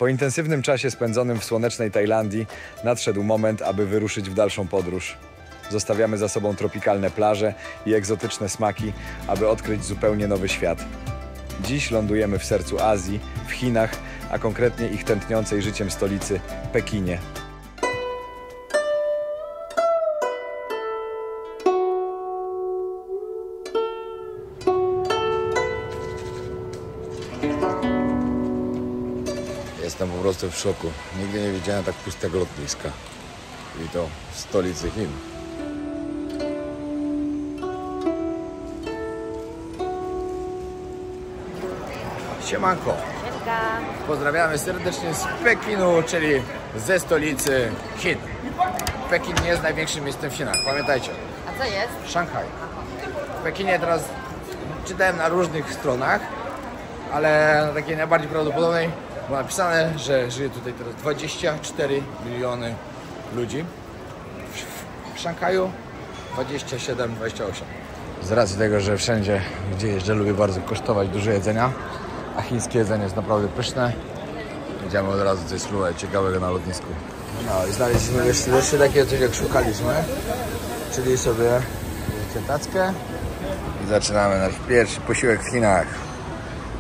Po intensywnym czasie spędzonym w słonecznej Tajlandii nadszedł moment, aby wyruszyć w dalszą podróż. Zostawiamy za sobą tropikalne plaże i egzotyczne smaki, aby odkryć zupełnie nowy świat. Dziś lądujemy w sercu Azji, w Chinach, a konkretnie ich tętniącej życiem stolicy Pekinie. Jestem po prostu w szoku. Nigdy nie widziałem tak pustego lotniska. I to w stolicy Chin. Siemanko! Pozdrawiamy serdecznie z Pekinu, czyli ze stolicy Chin. Pekin nie jest największym miastem w Chinach, pamiętajcie. A co jest? Szanghaj. W Pekinie teraz czytałem na różnych stronach, ale na takiej najbardziej prawdopodobnej było napisane, że żyje tutaj teraz 24 miliony ludzi. W Szanghaju 27-28. Z racji tego, że wszędzie, gdzie jeżdżę, lubię bardzo kosztować dużo jedzenia, a chińskie jedzenie jest naprawdę pyszne. Idziemy od razu coś spróbować ciekawego na lotnisku. No i znaleźliśmy jeszcze takiego coś, jak szukaliśmy, czyli sobie tackę. I zaczynamy nasz pierwszy posiłek w Chinach.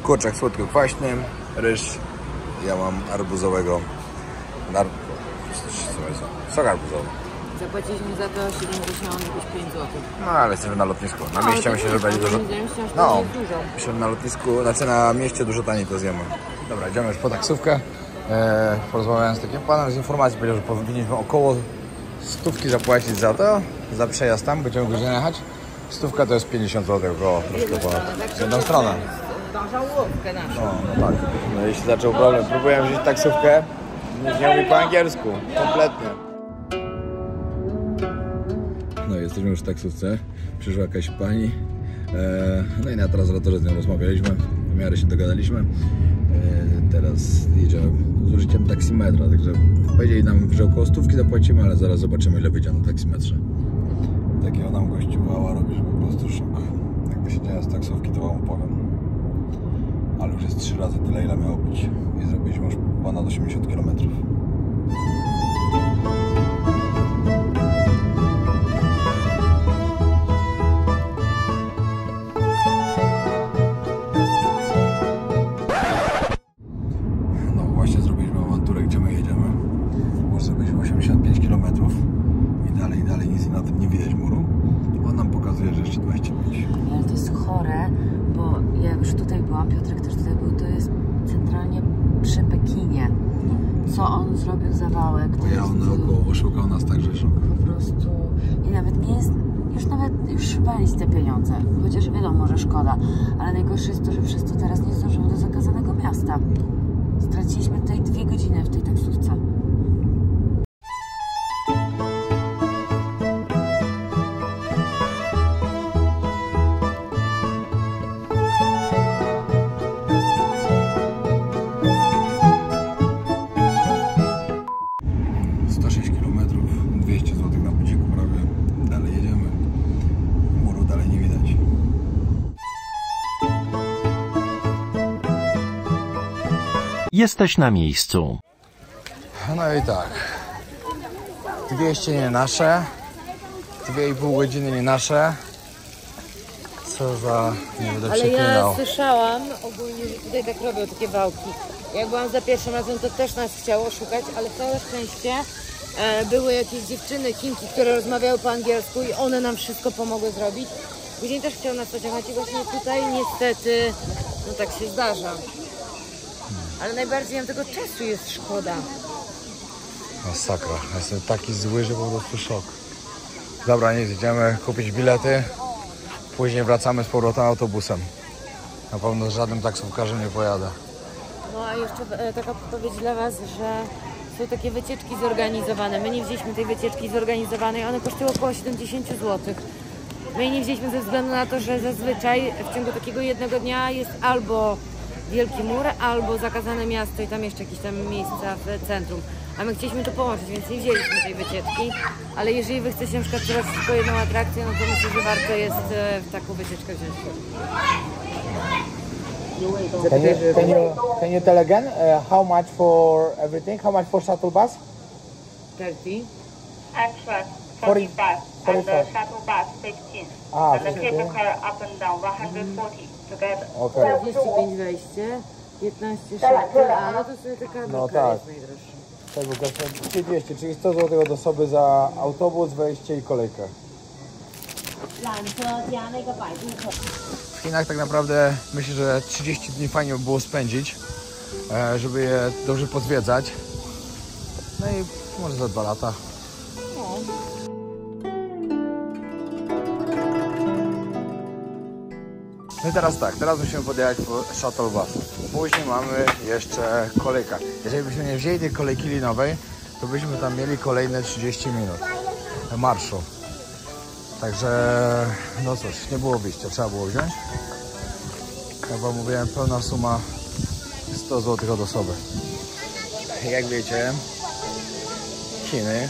Kurczak słodko-kwaśnym, ryż. Ja mam arbuzowego, sok arbuzowy. Zapłaciliśmy za to 75 zł. No ale jesteśmy na lotnisku. Na mieście myślę, że będzie dużo. No, myślę, że na lotnisku, znaczy na mieście dużo taniej to zjemy. Dobra, idziemy już po taksówkę. Porozmawiałem z takim panem z informacji, powiedział, że powinniśmy około 100 zapłacić za to, za przejazd tam, będziemy godzinę jechać. 100 to jest 50 zł, około troszkę ponad jedną stronę. No tak. No i się zaczął problem. Próbowałem wziąć taksówkę, nikt nie mówi po angielsku, kompletnie. No jesteśmy już w taksówce, przyszła jakaś pani, no i na translatorze z nią rozmawialiśmy, w miarę się dogadaliśmy. Teraz jedziemy z użyciem taksimetra, także powiedzieli nam, że około 100 zapłacimy, ale zaraz zobaczymy, ile wyjdzie na taksimetrze. Takiego nam gościu wała robi, że po prostu szok. Jakby się dzieje z taksówki, to wam opowiem. Ale już jest 3 razy tyle, ile miało być i zrobiliśmy już ponad 80 km. Piotrek też tutaj był, to jest centralnie przy Pekinie. Co on zrobił zawałek? Ja on naokoło oszukał nas także szok. Po prostu i nawet nie jest, już walić te pieniądze, chociaż wiadomo, że szkoda, ale najgorsze jest to, że przez to teraz nie zdążymy do zakazanego miasta. Straciliśmy tutaj 2 godziny w tej taksówce. Jesteś na miejscu. No i tak. 200 nie nasze. 2,5 godziny nie nasze. Co za... nie będę przeklinał. Ale ja słyszałam ogólnie, że tutaj tak robią takie wałki. Jak byłam za pierwszym razem, to też nas chciało szukać, ale całe szczęście były jakieś dziewczyny, Chinki, które rozmawiały po angielsku i one nam wszystko pomogły zrobić. Później też chciał nas pociągać i właśnie tutaj niestety, no tak się zdarza. Ale najbardziej nam tego czasu jest szkoda. Masakra. Jestem taki zły, że po prostu szok. Dobra, nic, idziemy kupić bilety. Później wracamy z powrotem autobusem. Na pewno z żadnym taksówkarzem nie pojadę. No a jeszcze taka podpowiedź dla Was, że są takie wycieczki zorganizowane. My nie wzięliśmy tej wycieczki zorganizowanej, one kosztują około 70 zł. My jej nie wzięliśmy ze względu na to, że zazwyczaj w ciągu takiego jednego dnia jest albo Wielki Mur, albo zakazane miasto i tam jeszcze jakieś tam miejsca w centrum. A my chcieliśmy to połączyć, więc nie wzięliśmy tej wycieczki. Ale jeżeli Wy chcecie na przykład zobaczyć tylko jedną atrakcję, no to myślę, że warto jest w taką wycieczkę wziąć. Can you tell again how much for everything? How much for shuttle bus? 30. Extra 40 40 baht and the shuttle bus 15. Ah, And the 15. cable car up and down 140 together. Okay. 45 wejście, 15 szatry, a no to sobie taka No bloka tak. jest najdroższa. Tego kosztuje 200, czyli 100 zł od osoby za autobus, wejście i kolejkę. W Chinach tak naprawdę myślę, że 30 dni fajnie by było spędzić, żeby je dobrze pozwiedzać. No i może za 2 lata. No i teraz tak, teraz musimy podjechać po shuttle bus. Później mamy jeszcze kolejkę. Jeżeli byśmy nie wzięli tej kolejki linowej, to byśmy tam mieli kolejne 30 minut marszu. Także, no cóż, nie było wyjścia, trzeba było wziąć. Jak wam mówiłem, pełna suma 100 zł od osoby. Jak wiecie, Chiny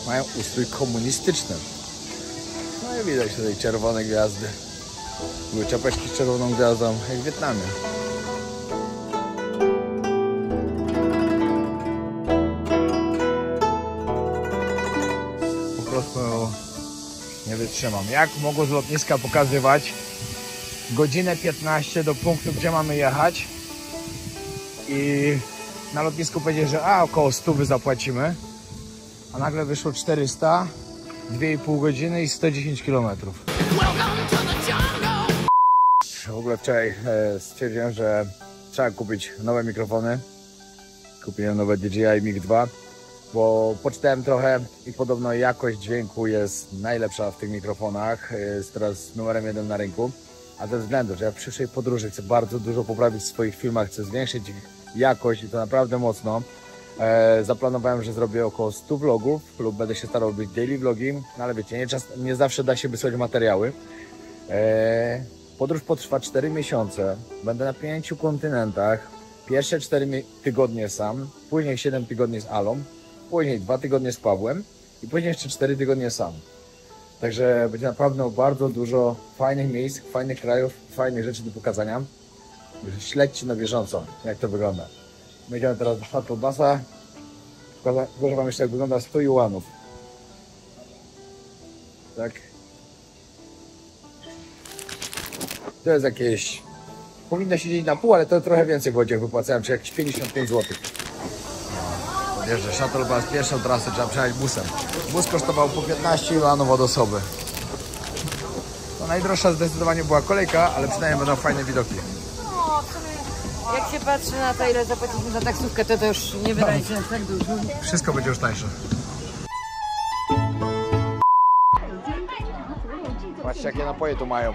mają ustrój komunistyczny. No i widać tutaj czerwone gwiazdy. Były czapeczki z czerwoną gwiazdą, jak w Wietnamie. Po prostu nie wytrzymam. Jak mogło z lotniska pokazywać godzinę 15 do punktu, gdzie mamy jechać i na lotnisku powiedzieć, że około 100 zapłacimy, a nagle wyszło 400, 2,5 godziny i 110 km. W ogóle wczoraj stwierdziłem, że trzeba kupić nowe mikrofony. Kupiłem nowe DJI Mic 2, bo poczytałem trochę i podobno jakość dźwięku jest najlepsza w tych mikrofonach. Jest teraz numerem 1 na rynku. A ze względu, że ja w przyszłej podróży chcę bardzo dużo poprawić w swoich filmach, chcę zwiększyć ich jakość i to naprawdę mocno. Zaplanowałem, że zrobię około 100 vlogów lub będę się starał robić daily vlogi, no ale wiecie, nie zawsze da się wysłać materiały. Podróż potrwa 4 miesiące, będę na 5 kontynentach, pierwsze 4 tygodnie sam, później 7 tygodni z Alą, później 2 tygodnie z Pawłem i później jeszcze 4 tygodnie sam. Także będzie naprawdę bardzo dużo fajnych miejsc, fajnych krajów, fajnych rzeczy do pokazania. Śledźcie na bieżąco, jak to wygląda. My idziemy teraz do shuttle busa. Pokażę wam jeszcze, jak wygląda 100 juanów. Tak. To jest jakieś... Powinno siedzieć na pół, ale to trochę więcej w wodzie wypłacałem, czyli jakieś 55 zł. Podjeżdżę shuttle bus, pierwszą trasę trzeba przejechać busem. Bus kosztował po 15 juanów od osoby. No, najdroższa zdecydowanie była kolejka, ale przynajmniej będą fajne widoki. No, w sumie jak się patrzy na to, ile zapłaciliśmy za taksówkę, to już nie wydaje się tak dużo. Wszystko będzie już tańsze. Patrzcie, jakie napoje tu mają.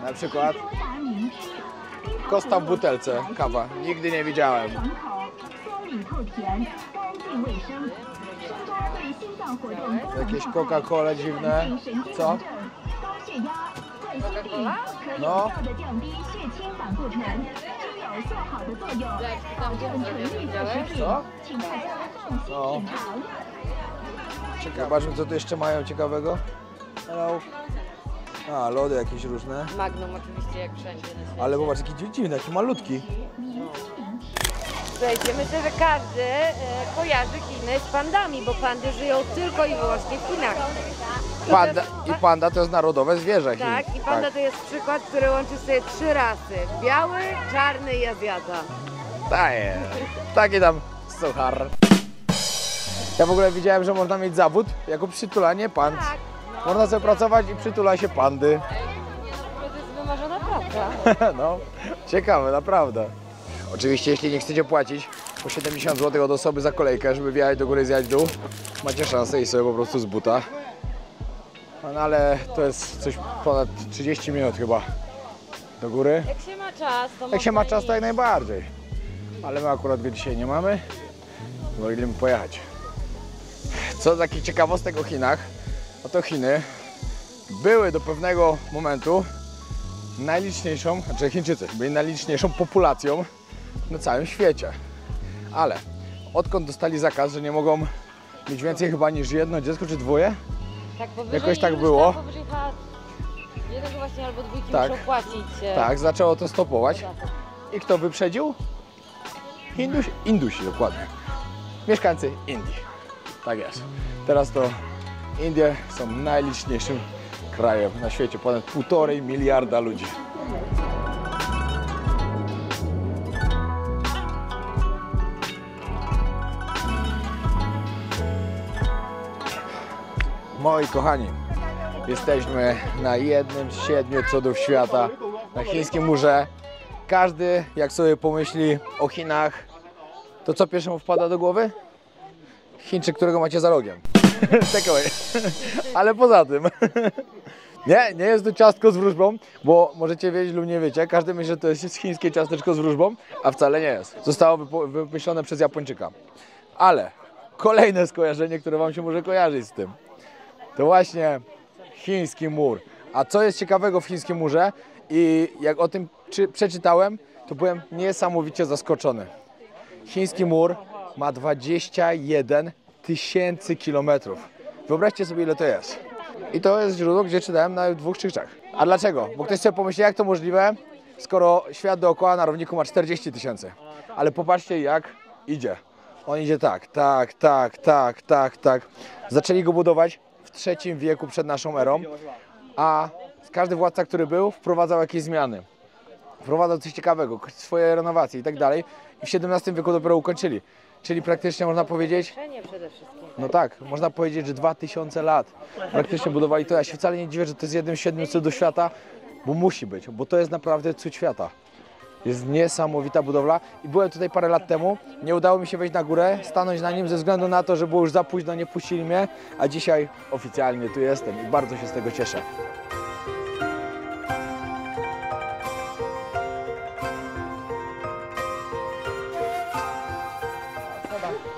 Na przykład Costa w butelce, kawa. Nigdy nie widziałem. Jakieś Coca-Cola dziwne. Co? Coca-Cola? No. Co? No. Ciekawe, zobaczmy, co tu jeszcze mają ciekawego. Hello. A, lody jakieś różne. Magnum oczywiście, jak wszędzie na świecie. Ale zobacz, jaki dziwny, jaki malutki. Słuchajcie, myślę, że każdy kojarzy Chiny z pandami, bo pandy żyją tylko i wyłącznie w Chinach. Panda to jest narodowe zwierzę Chin. Tak, i panda to jest przykład, który łączy sobie 3 rasy. Biały, czarny i Azjata. Taki tam suchar. Ja w ogóle widziałem, że można mieć zawód jako przytulanie pand. Tak. Można sobie pracować i przytula się pandy. To jest wymarzona praca. No, ciekawe, naprawdę. Oczywiście, jeśli nie chcecie płacić po 70 zł od osoby za kolejkę, żeby wjechać do góry i zjechać w dół, macie szansę iść sobie po prostu z buta. No ale to jest coś ponad 30 minut chyba do góry. Jak się ma czas, to Jak się ma można czas, to jak najbardziej. Ale my akurat go dzisiaj nie mamy, mogliśmy pojechać. Co taki ciekawostek o Chinach, no to Chiny były do pewnego momentu najliczniejszą, znaczy Chińczycy byli najliczniejszą populacją na całym świecie. Ale odkąd dostali zakaz, że nie mogą mieć więcej chyba niż jedno dziecko czy dwoje, Tak, powyżej jakoś tak już było. Powyżej chyba Jednego właśnie albo dwójki Tak. muszą płacić. Tak, zaczęło to stopować. podatek. I kto wyprzedził? Indusi, dokładnie. Mieszkańcy Indii. Tak jest. Teraz to Indie są najliczniejszym krajem na świecie. Ponad 1,5 miliarda ludzi. Moi kochani, jesteśmy na jednym z 7 cudów świata, na chińskim murze. Każdy, jak sobie pomyśli o Chinach, to co pierwszemu wpada do głowy? Chińczyk, którego macie za rogiem. Takeaway. Ale poza tym, nie jest to ciastko z wróżbą, bo możecie wiedzieć lub nie wiecie, każdy myśli, że to jest chińskie ciasteczko z wróżbą, a wcale nie jest. Zostało wymyślone przez Japończyka. Ale kolejne skojarzenie, które wam się może kojarzyć z tym, to właśnie chiński mur. A co jest ciekawego w chińskim murze i jak o tym przeczytałem, to byłem niesamowicie zaskoczony. Chiński mur ma 21 000 kilometrów. Wyobraźcie sobie, ile to jest. I to jest źródło, gdzie czytałem na 2 czy 3. A dlaczego? Bo ktoś sobie pomyśli, jak to możliwe, skoro świat dookoła na równiku ma 40 000. Ale popatrzcie, jak idzie. On idzie tak. Zaczęli go budować w III wieku przed naszą erą, a każdy władca, który był, wprowadzał jakieś zmiany. Wprowadzał coś ciekawego, swoje renowacje i tak dalej. I w XVII wieku dopiero ukończyli. Czyli praktycznie można powiedzieć, Przede wszystkim. no tak, można powiedzieć, że 2000 lat praktycznie budowali to. Ja się wcale nie dziwię, że to jest jednym z 7 cudów świata, bo musi być, bo to jest naprawdę cud świata. Jest niesamowita budowla i byłem tutaj parę lat temu, nie udało mi się wejść na górę, stanąć na nim ze względu na to, że było już za późno, nie puścili mnie, a dzisiaj oficjalnie tu jestem i bardzo się z tego cieszę.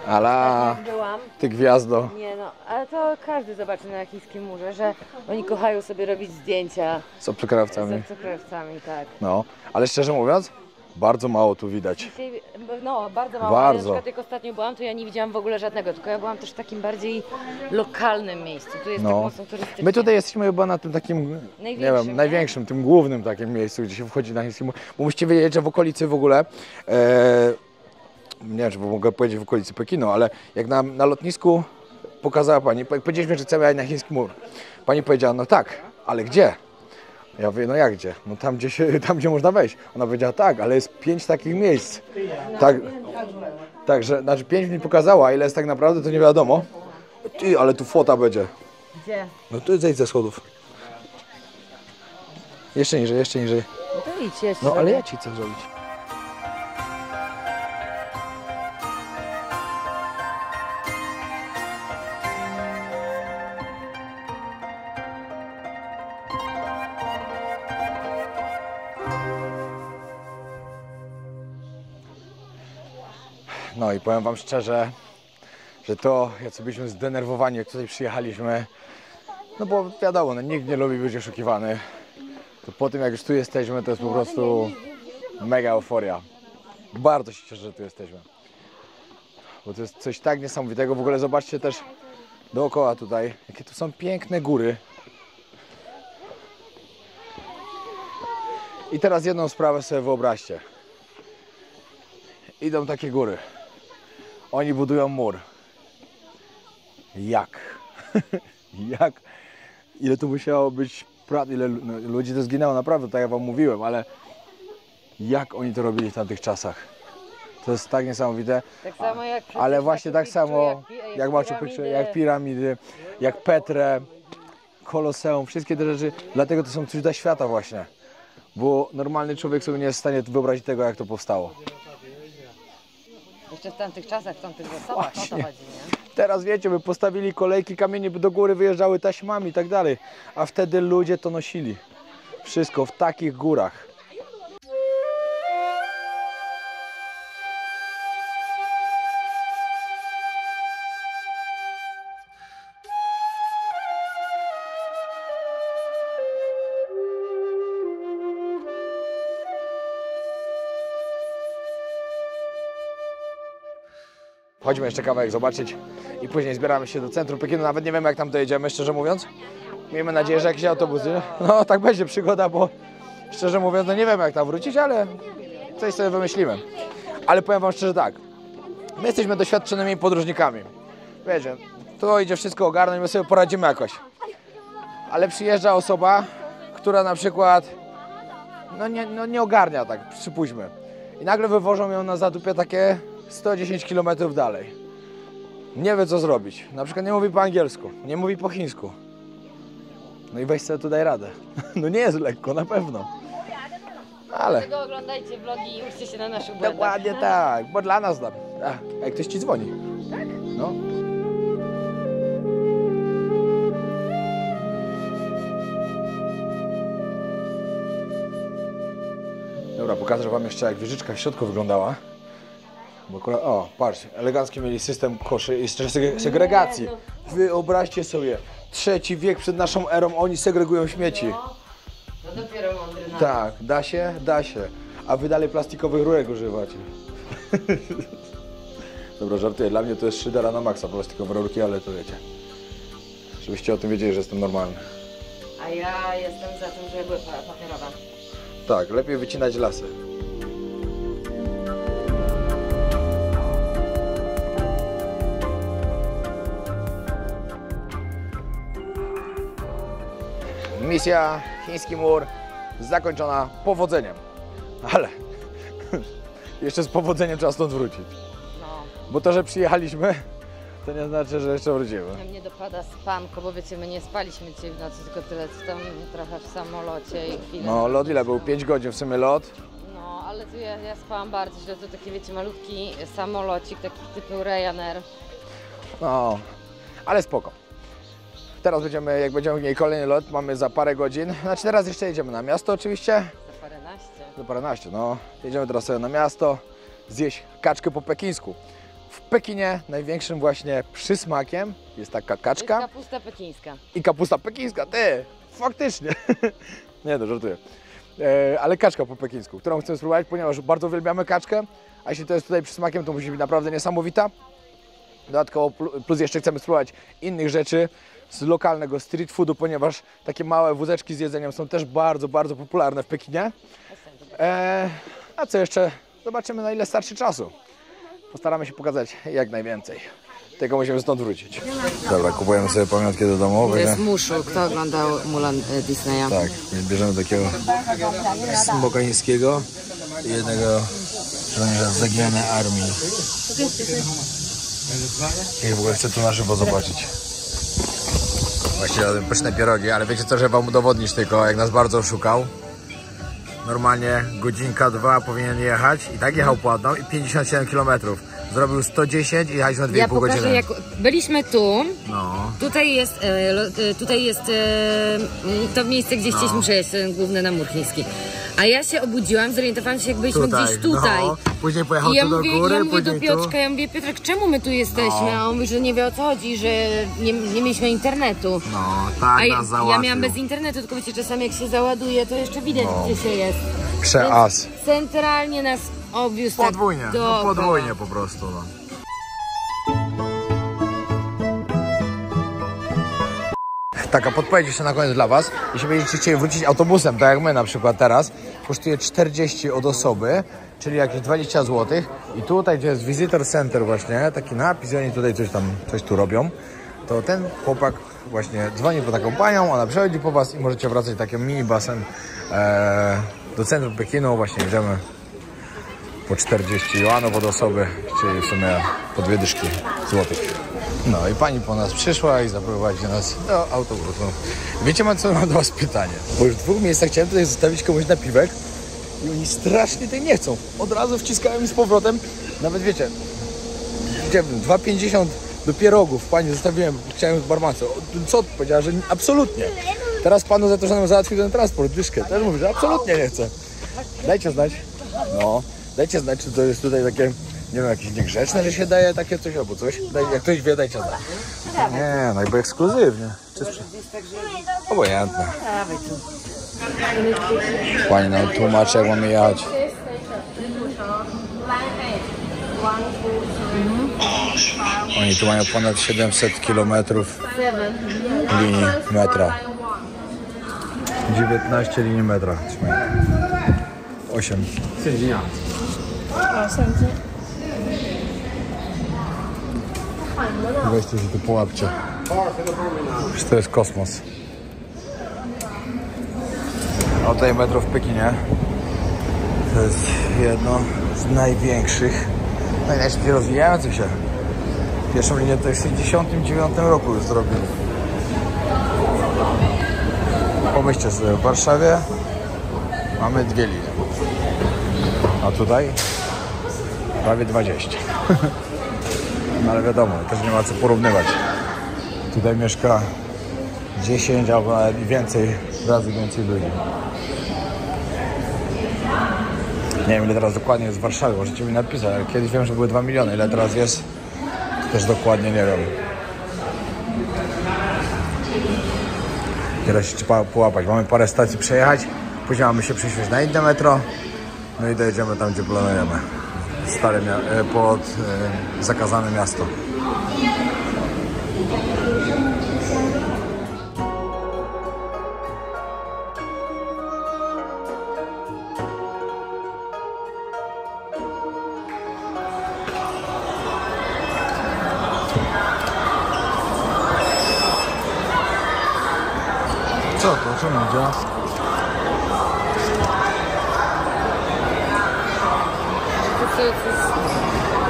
Ala, Jak byłam, ty gwiazdo. nie no, ale to każdy zobaczy na chińskim murze, że oni kochają sobie robić zdjęcia Z obcokrajowcami. z obcokrajowcami, tak. No, ale szczerze mówiąc, bardzo mało tu widać. Dzisiaj, no, bardzo mało. Bardzo. Ale na przykład jak ostatnio byłam, to ja nie widziałam w ogóle żadnego, tylko ja byłam też w takim bardziej lokalnym miejscu. Tu jest tak No. mocno turystycznie. My tutaj jesteśmy chyba na tym takim, nie Największym, wiem, nie? największym, tym głównym takim miejscu, gdzie się wchodzi na chiński mur. Bo musicie wiedzieć, że w okolicy w ogóle, nie wiem, czy mogę powiedzieć w okolicy Pekinu, ale jak na lotnisku pokazała pani, jak powiedzieliśmy, że chcemy jechać na chiński mur. Pani powiedziała, no tak, ale gdzie? Ja mówię, no jak gdzie? No tam, gdzie można wejść. Ona powiedziała, tak, ale jest 5 takich miejsc. Tak, także, znaczy 5 mi pokazała, a ile jest tak naprawdę, to nie wiadomo. Ty, ale tu fota będzie. Gdzie? No tu zejdź ze schodów. Jeszcze niżej, jeszcze niżej. No to idź jeszcze. No ale ja ci chcę zrobić. No i powiem wam szczerze, że to, jacy byliśmy zdenerwowani, jak tutaj przyjechaliśmy, no bo wiadomo, no, nikt nie lubi być oszukiwany. To po tym, jak już tu jesteśmy, to jest po prostu mega euforia. Bardzo się cieszę, że tu jesteśmy. Bo to jest coś tak niesamowitego. W ogóle zobaczcie też dookoła tutaj, jakie tu są piękne góry. I teraz jedną sprawę sobie wyobraźcie. Idą takie góry. Oni budują mur. Jak? Jak? Ile tu musiało być pracy, ile ludzi to zginęło, naprawdę, tak jak wam mówiłem, ale jak oni to robili w tamtych czasach? To jest tak niesamowite. Tak samo jak Ale właśnie tak samo jak Machu Picchu, jak piramidy, jak Petrę, Koloseum, wszystkie te rzeczy, dlatego to są cuda świata właśnie. Bo normalny człowiek sobie nie jest w stanie wyobrazić tego, jak to powstało. Jeszcze w tamtych czasach, w tamtych zasobach, o to Właśnie. chodzi, nie? Teraz wiecie, by postawili kolejki, kamienie by do góry wyjeżdżały taśmami i tak dalej, a wtedy ludzie to nosili. Wszystko w takich górach. Chodźmy jeszcze kawałek zobaczyć i później zbieramy się do centrum Pekinu. Nawet nie wiemy, jak tam dojedziemy, szczerze mówiąc. Miejmy nadzieję, że jakieś autobusy. No tak będzie przygoda, bo szczerze mówiąc, no nie wiem jak tam wrócić, ale coś sobie wymyślimy. Ale powiem wam szczerze tak, my jesteśmy doświadczonymi podróżnikami. Wiecie, to idzie wszystko ogarnąć, my sobie poradzimy jakoś. Ale przyjeżdża osoba, która na przykład nie ogarnia tak, przypuśćmy. I nagle wywożą ją na zadupie takie 110 km dalej. Nie wie co zrobić. Na przykład nie mówi po angielsku, nie mówi po chińsku. No i weź sobie tu daj radę. No nie jest lekko, na pewno. Ale... Dlatego oglądajcie vlogi i uczcie się na naszych błędach. Dokładnie tak, bo dla nas tam. Jak ktoś ci dzwoni. Tak? No. Dobra, pokażę wam jeszcze jak wieżyczka w środku wyglądała. Bo akurat, o, patrz, elegancki mieli system koszy i jeszcze segregacji. Wyobraźcie sobie, III wiek przed naszą erą, oni segregują śmieci. No dopiero mądry na. Tak, da się, da się. A wy dalej plastikowych rurek używacie. Dobra, żartuję, dla mnie to jest szydera na maksa, plastikowe rurki, ale to wiecie. Żebyście o tym wiedzieli, że jestem normalny. A ja jestem za tym, żeby były papierowe. Tak, lepiej wycinać lasy. Misja Chiński Mur zakończona powodzeniem. Ale jeszcze z powodzeniem trzeba stąd wrócić. No. Bo to, że przyjechaliśmy, to nie znaczy, że jeszcze wrócimy. Mnie dopada spanko, bo wiecie, my nie spaliśmy dzisiaj w nocy, tylko tyle co tam trochę w samolocie i chwilę. No lot ile był? 5 godzin w sumie lot. No, ale tu ja spałam bardzo źle, to taki wiecie, malutki samolocik, taki typu Ryanair. No, ale spoko. Teraz będziemy, jak będziemy mieli kolejny lot, mamy za parę godzin. Znaczy teraz jeszcze jedziemy na miasto oczywiście. Za paręnaście. Za paręnaście, no. Jedziemy teraz sobie na miasto, zjeść kaczkę po pekińsku. W Pekinie największym właśnie przysmakiem jest taka kaczka. Jest kapusta pekińska. I kapusta pekińska, ty! Faktycznie! Nie no, żartuję. Ale kaczka po pekińsku, którą chcemy spróbować, ponieważ bardzo uwielbiamy kaczkę. A jeśli to jest tutaj przysmakiem, to musi być naprawdę niesamowita. Dodatkowo plus jeszcze chcemy spróbować innych rzeczy z lokalnego street foodu, ponieważ takie małe wózeczki z jedzeniem są też bardzo, bardzo popularne w Pekinie. A co jeszcze? Zobaczymy, na ile starczy czasu. Postaramy się pokazać jak najwięcej. Tylko musimy stąd wrócić. Dobra, kupujemy sobie pamiątki do domu. To jest Muszu. Kto oglądał Mulan Disneya? Tak, więc bierzemy takiego smoka chińskiego i jednego żołnierza z zaginionej armii. I w ogóle chcę tu na żywo zobaczyć. Właściwie robię pyszne pierogi, ale wiecie co, żeby wam udowodnić tylko, jak nas bardzo oszukał. Normalnie godzinka, 2 powinien jechać i tak jechał płatną i 57 km. Zrobił 110 i jechaliśmy na 2,5 godziny. Jak byliśmy tu, No. tutaj jest to miejsce, gdzie chcieliśmy przejść, ten główny na mur chiński. A ja się obudziłam, zorientowałam się, jak byliśmy gdzieś tutaj. No. Później pojechał I tu do góry, ja mówię później do Piotrka, ja mówię, Piotrek, czemu my tu jesteśmy? A on mówi, że nie wie o co chodzi, że nie mieliśmy internetu. No, tak nas załatwił. Ja miałam bez internetu, tylko wiecie, czasami jak się załaduje, to jeszcze widać, gdzie się jest. Przeas. Centralnie nas obwiózł Podwójnie, tak no podwójnie po prostu. No. Taka podpowiedź jeszcze na koniec dla was. Jeśli będziecie chcieli wrócić autobusem, tak jak my na przykład teraz, kosztuje 40 od osoby, czyli jakieś 20 zł. I tutaj, gdzie jest Visitor Center właśnie, taki napis, oni tutaj coś tu robią, to ten chłopak właśnie dzwoni po taką panią, ona przychodzi po was i możecie wracać takim minibusem do centrum Pekinu. Właśnie jedziemy po 40 juanów od osoby, czyli w sumie po 2 dyszki złotych. No i pani po nas przyszła i zaprowadzi nas do autobusu. Wiecie, co mam do was pytanie? Bo już w 2 miejscach chciałem tutaj zostawić komuś napiwek i oni strasznie tej nie chcą. Od razu wciskałem z powrotem. Nawet wiecie, 2,50 do pierogów pani zostawiłem, chciałem z barmance. Co? Powiedziała, że absolutnie. Teraz panu za to, że nam załatwił ten transport, dyszkę, też mówi, że absolutnie nie chce. Dajcie znać. No, dajcie znać, czy to jest tutaj takie, nie wiem, jakieś niegrzeczne, że się daje takie coś albo coś. Jak ktoś wie, dajcie znać. Nie, no jakby ekskluzywnie. Obojętne. Pani nam tłumaczy, jak mamy jechać. Oni tu mają ponad 700 km linii metra. 19 linii metra. 8. Weźcie się tu połapcie. To jest kosmos. A tutaj metro w Pekinie. To jest jedno z największych, najszybciej rozwijających się. Pierwszą linię to w 1969 roku już zrobili. Pomyślcie sobie, w Warszawie mamy 2 linie. A tutaj prawie 20. No ale wiadomo, też nie ma co porównywać. Tutaj mieszka 10 albo nawet więcej razy więcej ludzi. Nie wiem ile teraz dokładnie jest w Warszawie, możecie mi napisać, ale kiedyś wiem, że były 2 miliony, ile teraz jest, też dokładnie nie wiem. Teraz się trzeba połapać, mamy parę stacji przejechać, później mamy się prześwieć na inne metro, no i dojedziemy tam, gdzie planujemy. Pod zakazane miasto. Co to? Czemu nie działa?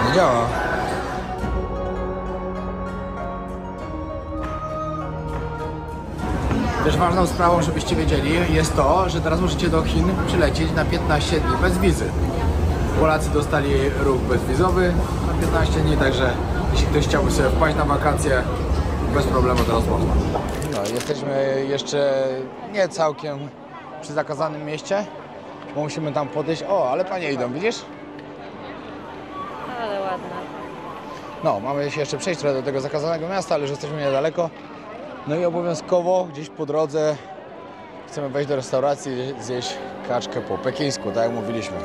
Nie działa. Też ważną sprawą, żebyście wiedzieli, jest to, że teraz możecie do Chin przylecieć na 15 dni bez wizy. Polacy dostali ruch bezwizowy na 15 dni, także jeśli ktoś chciałby sobie wpaść na wakacje, bez problemu teraz można. No, jesteśmy jeszcze nie całkiem przy zakazanym mieście, bo musimy tam podejść. O, ale panie idą, widzisz? Ale ładne. No, mamy się jeszcze przejść trochę do tego zakazanego miasta, ale już jesteśmy niedaleko. No i obowiązkowo gdzieś po drodze chcemy wejść do restauracji i zjeść kaczkę po pekińsku, tak jak mówiliśmy.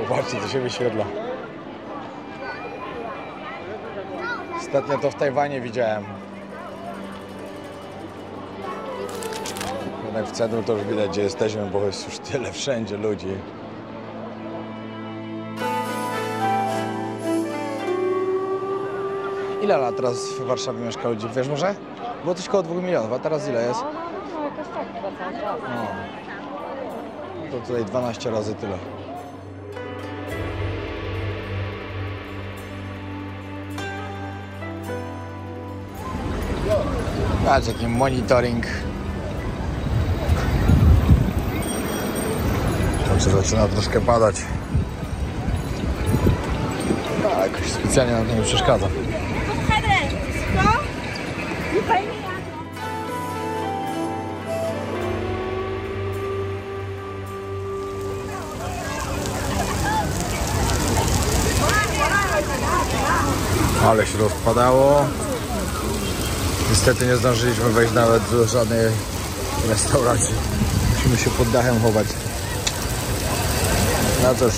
Zobaczcie, co się wyświetla. Ostatnio to w Tajwanie widziałem. Jednak w centrum to już widać, gdzie jesteśmy, bo jest już tyle wszędzie ludzi. Ile lat teraz w Warszawie mieszka ludzi? Wiesz może? Było coś koło 2 milionów, a teraz ile jest? No jakoś tak chyba cały czas. No. To tutaj 12 razy tyle. Patrz, jaki monitoring. Także zaczyna troszkę padać. No, ale jakoś specjalnie nam to nie przeszkadza. Ale się rozpadało. Niestety nie zdążyliśmy wejść nawet do żadnej restauracji. Musimy się pod dachem chować. No cóż.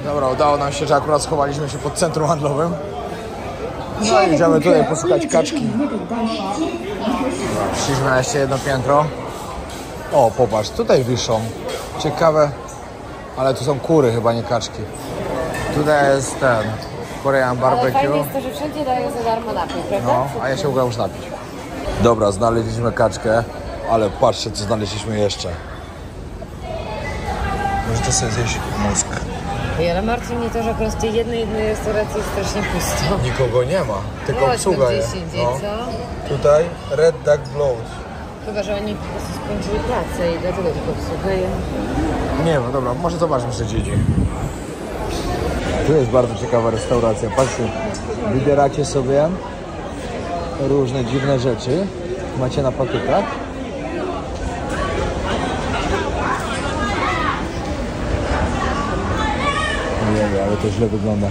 Dobra, udało nam się, że akurat schowaliśmy się pod centrum handlowym. No i idziemy tutaj poszukać kaczki. Przyszliśmy na jeszcze jedno piętro. O, popatrz, tutaj wiszą. Ciekawe, ale tu są kury, chyba nie kaczki. Tutaj jest ten Korean barbecue. Ale fajne jest to, że wszędzie dają za darmo napój, prawda? No, a ja się mogę już napić. Dobra, znaleźliśmy kaczkę, ale patrzcie, co znaleźliśmy jeszcze. Możecie sobie zjeść mózg. Ale martwi mnie to, że akurat w tej jednej restauracji jest strasznie pusto. Nikogo nie ma, tylko obsługa jest. Indziej, co? Tutaj Red Duck Blows. Chyba, że oni po prostu skończyli pracę i dlatego tylko obsługują. Nie wiem, dobra, może zobaczmy, co dzieje. Tu jest bardzo ciekawa restauracja. Patrzcie, wybieracie sobie różne dziwne rzeczy. Macie na pakietach. Ojej, ale to źle wygląda.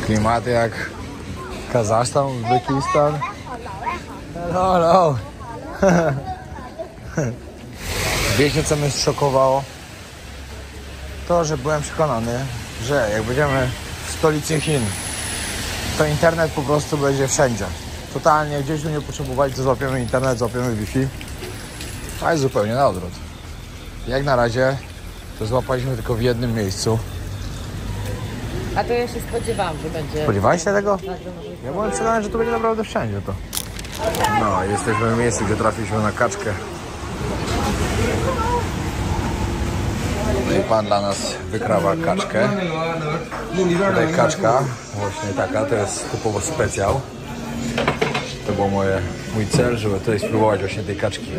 Klimaty jak Kazachstan, Uzbekistan. Hello. Wiecie, co mnie zszokowało? To, że byłem przekonany, że jak będziemy w stolicy Chin, to internet po prostu będzie wszędzie. Totalnie, gdzieś tu nie potrzebowali, to złapiemy internet, złapiemy Wi-Fi. A jest zupełnie na odwrót. Jak na razie to złapaliśmy tylko w jednym miejscu. A to ja się spodziewałam, że będzie... Spodziewałeś się tego? Ja byłem przekonany, że to będzie naprawdę wszędzie to. No, jesteśmy w miejscu, gdzie trafiliśmy na kaczkę. No i pan dla nas wykrawa kaczkę. Tutaj kaczka, właśnie taka, to jest typowo specjał. To był mój cel, żeby tutaj spróbować właśnie tej kaczki.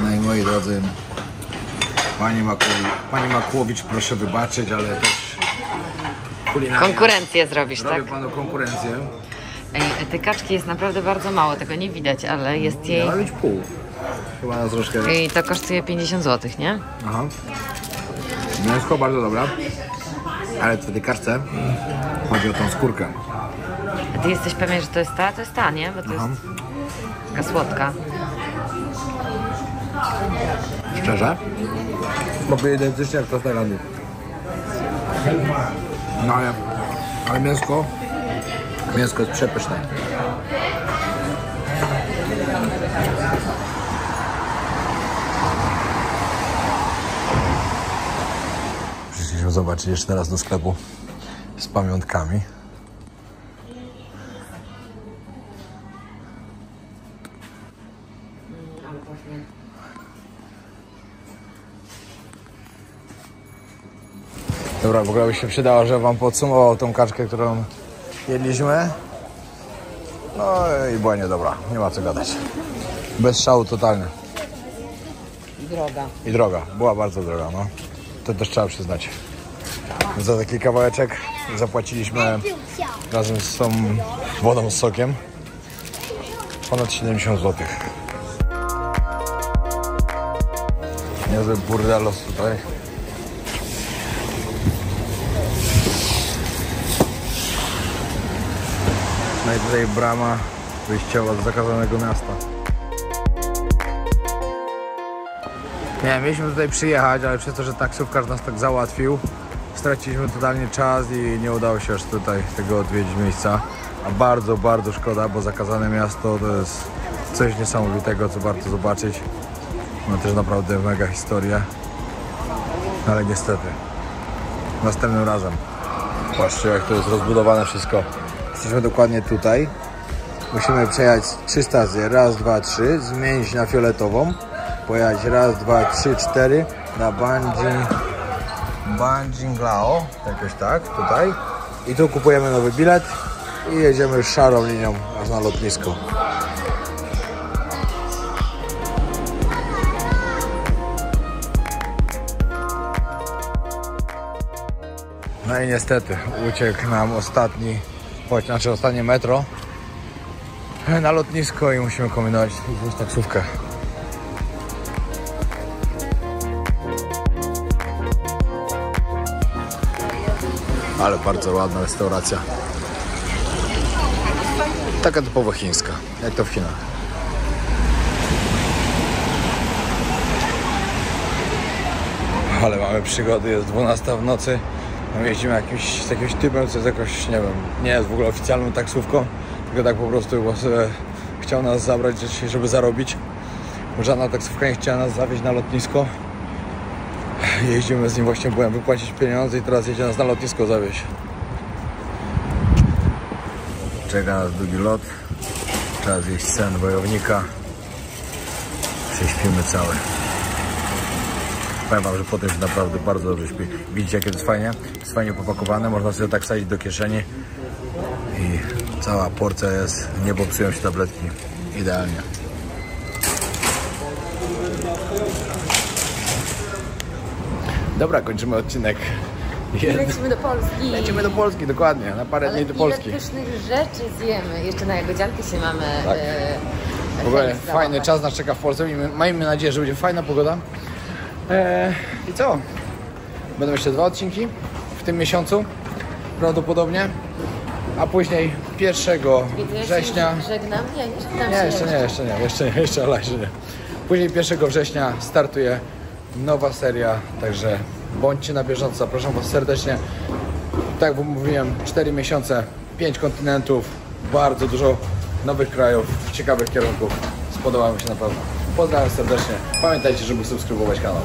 No i moi drodzy, Pani Makłowicz, proszę wybaczyć, ale też kulinaria. Konkurencję zrobisz, tak? Robię panu konkurencję. Ej, tej kaczki jest naprawdę bardzo mało, tego nie widać, ale jest jej... Miała być pół. Chyba na troszkę. I to kosztuje 50 zł, nie? Aha. Mięsko bardzo dobra, ale w tej kaczce chodzi o tą skórkę. Ty jesteś pewien, że to jest ta? To jest ta, nie? Bo to jest taka słodka. Szczerze? Smakuje identycznie jak to z Tajlandii. No ale mięsko jest przepyszne. Przyszliśmy zobaczyć jeszcze teraz do sklepu z pamiątkami. Dobra, w ogóle by się przydało, że wam podsumował tą kaczkę, którą jedliśmy. No i była niedobra, nie ma co gadać. Bez szału totalny. Droga. I droga, była bardzo droga, no. To też trzeba przyznać. Za taki kawałeczek zapłaciliśmy razem z tą wodą z sokiem ponad 70 zł. Niezły burdelos tutaj. No i tutaj brama wyjściowa do zakazanego miasta. Nie, mieliśmy tutaj przyjechać, ale przez to, że taksówkarz nas tak załatwił, straciliśmy totalnie czas i nie udało się aż tutaj tego odwiedzić miejsca. A bardzo, bardzo szkoda, bo zakazane miasto to jest coś niesamowitego, co warto zobaczyć. Ma też naprawdę mega historię. Ale niestety, następnym razem. Patrzcie, jak to jest rozbudowane wszystko. Jesteśmy dokładnie tutaj. Musimy przejechać 3 stacje. Raz, 2, 3. Zmienić na fioletową. Pojechać raz, 2, 3, 4 na Banjinglao. Jakoś tak, tutaj. I tu kupujemy nowy bilet i jedziemy szarą linią aż na lotnisko. No i niestety uciekł nam ostatnie metro na lotnisko i musimy kombinować i wziąć taksówkę. Ale bardzo ładna restauracja. Taka typowo chińska, jak to w Chinach. Ale mamy przygody, jest 12 w nocy. Jeździmy z jakimś typem, co jest jakoś, nie wiem, nie jest w ogóle oficjalną taksówką, tylko tak po prostu bo sobie chciał nas zabrać, żeby zarobić. Żadna taksówka nie chciała nas zawieźć na lotnisko. Jeździmy z nim, właśnie byłem wypłacić pieniądze i teraz jedzie nas na lotnisko zawieźć. Czeka nas długi lot. Czas jeść sen wojownika. Prześpimy cały. Powiem wam, że potem się naprawdę bardzo dobrze śpi. Widzicie, jakie to jest fajnie? Jest fajnie popakowane, można sobie tak sadzić do kieszeni. I cała porcja jest, nie popsują się tabletki. Idealnie. Dobra, kończymy odcinek. Lecimy do Polski. Lecimy do Polski, dokładnie, na parę Ale dni do Polski. ile pysznych rzeczy zjemy. Jeszcze na jagodziankę się mamy. Tak. W ogóle chęć fajny załapać. czas nas czeka w Polsce i miejmy nadzieję, że będzie fajna pogoda. I co? Będą jeszcze 2 odcinki w tym miesiącu, prawdopodobnie. A później 1 I to ja się września... już żegnam? Nie, nie żegnam się. Jeszcze nie. Później 1 września startuje nowa seria, także bądźcie na bieżąco, zapraszam Was serdecznie. Tak jak mówiłem, 4 miesiące, 5 kontynentów, bardzo dużo nowych krajów, ciekawych kierunków. Spodobało mi się na pewno. Pozdrawiam serdecznie. Pamiętajcie, żeby subskrybować kanał.